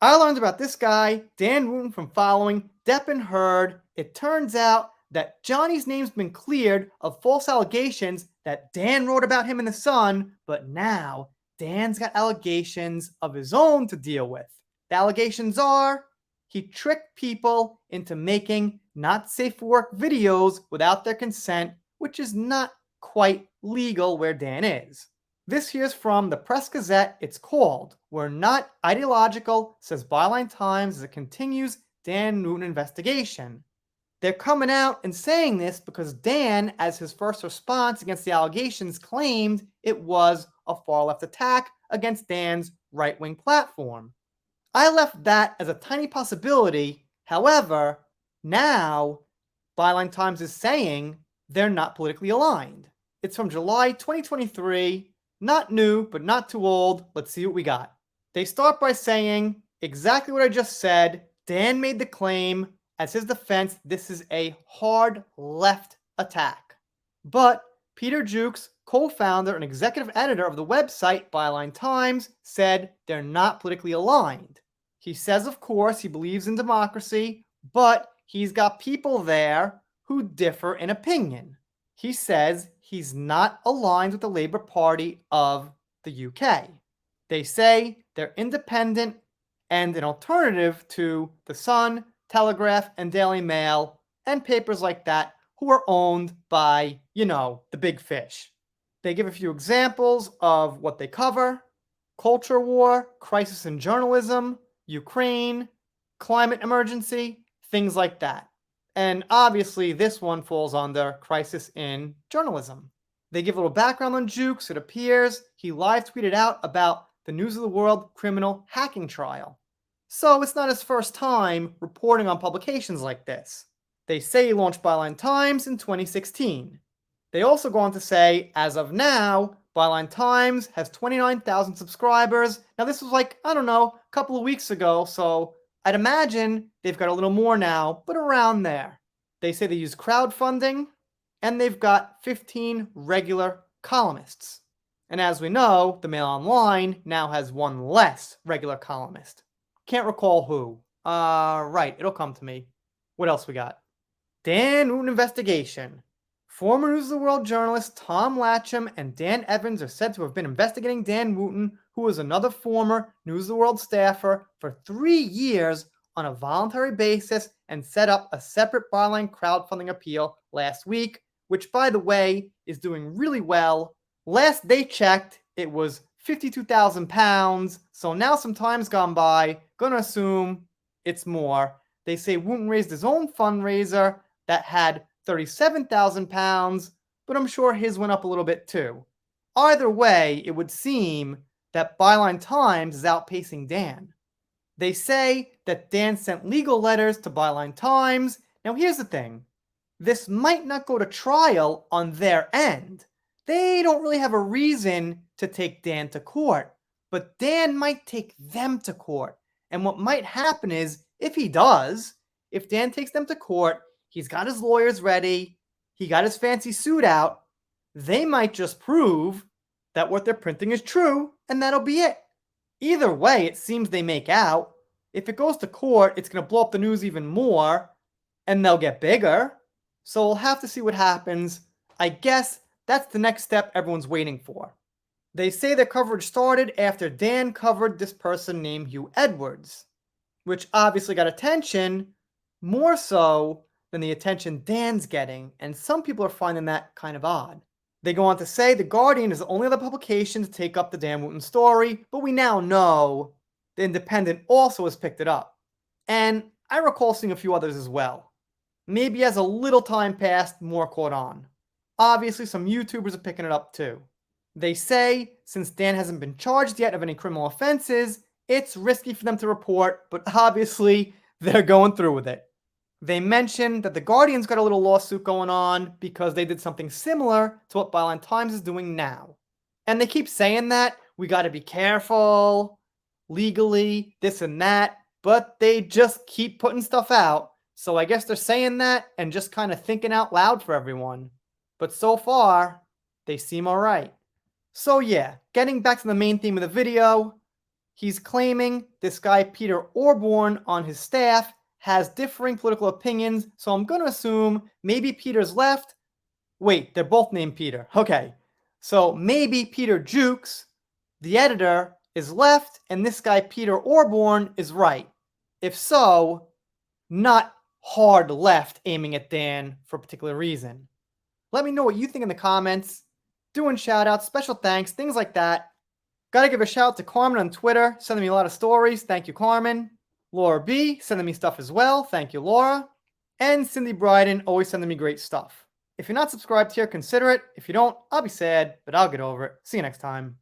I learned about this guy, Dan Wootton, from following Depp and Heard. It turns out that Johnny's name's been cleared of false allegations that Dan wrote about him in The Sun, but now Dan's got allegations of his own to deal with. The allegations are he tricked people into making not safe for work videos without their consent, which is not quite legal where Dan is. This here's from the Press Gazette. It's called "We're Not Ideological," says Byline Times as it continues Dan Wootton investigation. They're coming out and saying this because Dan, as his first response against the allegations, claimed it was a far-left attack against Dan's right-wing platform. I left that as a tiny possibility. However, now Byline Times is saying they're not politically aligned. It's from July 2023. Not new, but not too old. Let's see what we got. They start by saying exactly what I just said. Dan made the claim as his defense this is a hard left attack. But Peter Jukes, co-founder and executive editor of the website Byline Times, said they're not politically aligned. He says, of course, he believes in democracy, but he's got people there who differ in opinion. He says he's not aligned with the Labour Party of the UK. They say they're independent and an alternative to The Sun, Telegraph, and Daily Mail, and papers like that who are owned by, the big fish. They give a few examples of what they cover: culture war, crisis in journalism, Ukraine, climate emergency, things like that. And obviously this one falls under crisis in journalism. They give a little background on Jukes. It appears he live tweeted out about the News of the World criminal hacking trial. So it's not his first time reporting on publications like this. They say he launched Byline Times in 2016. They also go on to say, as of now, Byline Times has 29,000 subscribers. Now this was a couple of weeks ago, so I'd imagine they've got a little more now, but around there. They say they use crowdfunding, and they've got 15 regular columnists. And as we know, the Mail Online now has one less regular columnist. Can't recall who. Right, it'll come to me. What else we got? Dan Wootton investigation. Former News of the World journalists Tom Latcham and Dan Evans are said to have been investigating Dan Wootton, who was another former News of the World staffer, for 3 years on a voluntary basis, and set up a separate Byline crowdfunding appeal last week, which, by the way, is doing really well. Last they checked, it was £52,000, so now some time's gone by. Gonna assume it's more. They say Wootton raised his own fundraiser that had £37,000, but I'm sure his went up a little bit too. Either way, it would seem that Byline Times is outpacing Dan. They say that Dan sent legal letters to Byline Times. Now here's the thing. This might not go to trial on their end. They don't really have a reason to take Dan to court, but Dan might take them to court. And what might happen is, if Dan takes them to court, he's got his lawyers ready, he got his fancy suit out, they might just prove that what they're printing is true, and that'll be it. Either way, it seems they make out. If it goes to court, it's going to blow up the news even more, and they'll get bigger. So we'll have to see what happens. I guess that's the next step everyone's waiting for. They say their coverage started after Dan covered this person named Hugh Edwards, which obviously got attention, more so than the attention Dan's getting, and some people are finding that kind of odd. They go on to say The Guardian is the only other publication to take up the Dan Wootton story, but we now know The Independent also has picked it up. And I recall seeing a few others as well. Maybe as a little time passed, more caught on. Obviously, some YouTubers are picking it up too. They say, since Dan hasn't been charged yet of any criminal offenses, it's risky for them to report, but obviously, they're going through with it. They mention that The Guardian's got a little lawsuit going on because they did something similar to what Byline Times is doing now. And they keep saying that, we gotta be careful, legally, this and that, but they just keep putting stuff out. So I guess they're saying that and just kind of thinking out loud for everyone. But so far, they seem alright. So yeah, getting back to the main theme of the video, He's claiming this guy Peter Orborn on his staff has differing political opinions, so I'm going to assume maybe Peter's left. Wait, they're both named Peter. Okay, so maybe Peter Jukes, the editor, is left, and this guy Peter Orborn is right. If so, not hard left aiming at Dan for a particular reason. Let me know what you think in the comments. Doing shout outs, special thanks, things like that. Gotta give a shout out to Carmen on Twitter, sending me a lot of stories. Thank you, Carmen. Laura B, sending me stuff as well. Thank you, Laura. And Cindy Bryden, always sending me great stuff. If you're not subscribed here, consider it. If you don't, I'll be sad, but I'll get over it. See you next time.